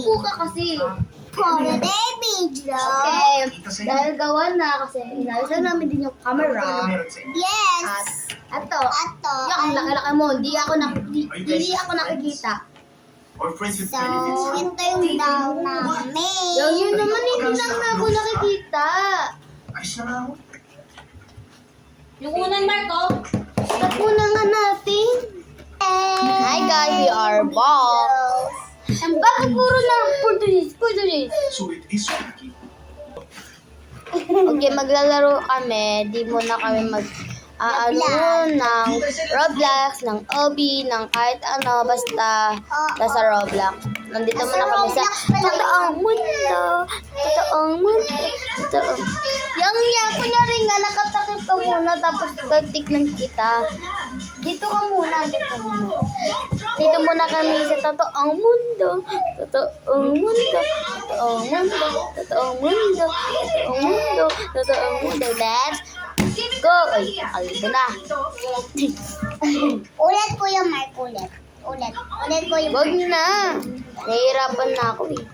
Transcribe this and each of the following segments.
Umupo ka kasi. For the video. Okay, dahil gawa na kasi inayos na namin din yung camera. Yes. At ito, Ato. yung ang laki-laki mo, hindi ako nakikita. So, ito yung daw namin. Yun naman, hindi lang na ako nakikita. Yung unang Marco. Start muna nga natin. Hi guys, we are back. And bakit puro na Portuguese? Okay, maglalaro kami. Di muna kami ng Roblox, ng Obi, ng kahit ano, basta nasa Roblox. Nandito muna kami sa totoong mundo. Kunyari nga, nakatakip ka muna, tapos tignan kita. Dito ka muna. Dito muna kami sa totoong mundo. Let's go! Ay, alito na. Ulit ko yung Mark, ulit. Ulit ko yung Wag na. Nahihirapan na ako eh.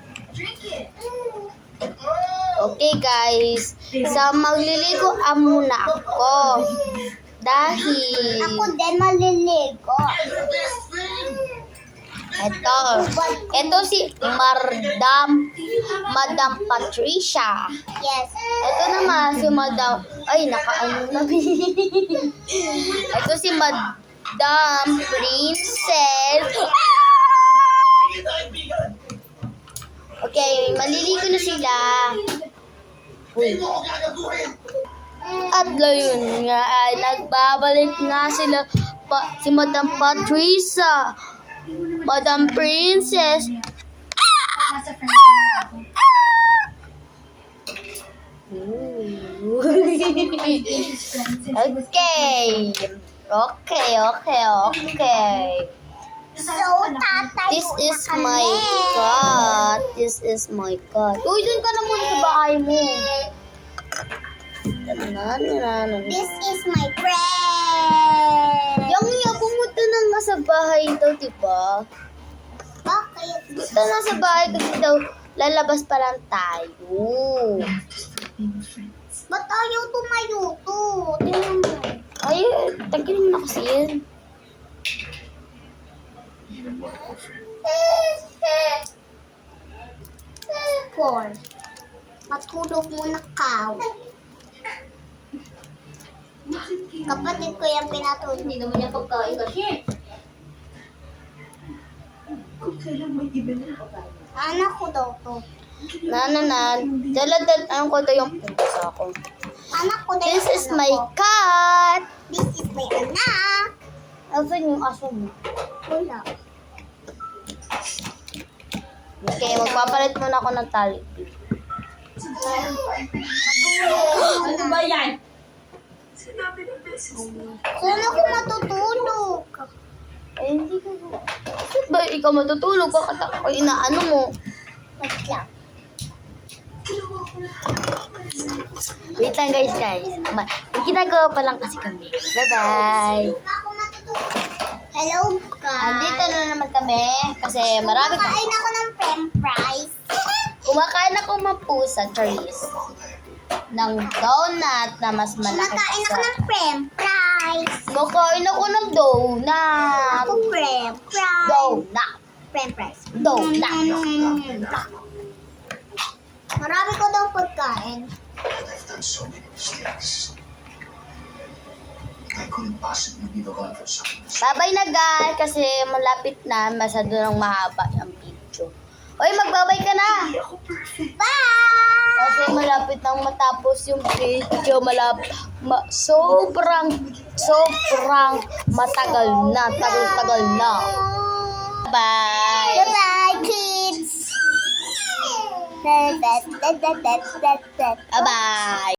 Okay guys. Sa magliligo muna ako. Dahil Ako din maliligo. Ito si Madam Patricia. Yes. Ito naman si Madam, ay nakaano na. Ito si Madam Princess. Okay, maliligo na sila. Uy. At yun nga ay nagbabalik na sila si Madam Patricia. Madam Princess. Okay. So, tatay This is my God. Uy, dun ka na muna sa bahay mo. This is my friend. Yung nga, pumunta na nga sa bahay daw, diba? Bakit? Pumunta na sa bahay kasi daw, lalabas pa lang tayo. Ba't ayaw tumayo to? Tingnan mo. Ay, tagilin mo na kasi yan. Four. Matulog muna ka. Kapatid ko yung pinatulog. Hindi naman niya pagkain kasi. Anak ko daw to. Ano ko daw yung pusa ko. Anak ko daw This yung is anak my ko. cat. This is my anak. Asan yung aso mo? Wala. Okay, magpapalit muna ako ng tali. Ano ba yan? Saan ako matutulog? Eh, hindi ko. Bakit ba ikaw matutulog? Bakit ako inaano mo? Wait lang. Wait lang guys. May ginagawa pa lang kasi kami. Bye-bye. Ako matutulog. Hello, guys. Andito na naman kami kasi marami pa. Kumakain ako ng french fries. Kumakain ako mapusa, Charisse. Ng donut na mas malaki Kumakain ako sa... ng french fries. Kumakain ako ng donut. Ako french fries. Donut. French fries. Donut. Marami ko daw pagkain. I've done so many mistakes. I couldn't possibly be the one for someone. Babay na guys kasi malapit na. Masyado nang mahaba yung video. Oy, magbabay ka na. Bye! Kasi malapit nang matapos yung video. Sobrang matagal na. Tagal na. Bye. Bye-bye, kids! Bye-bye.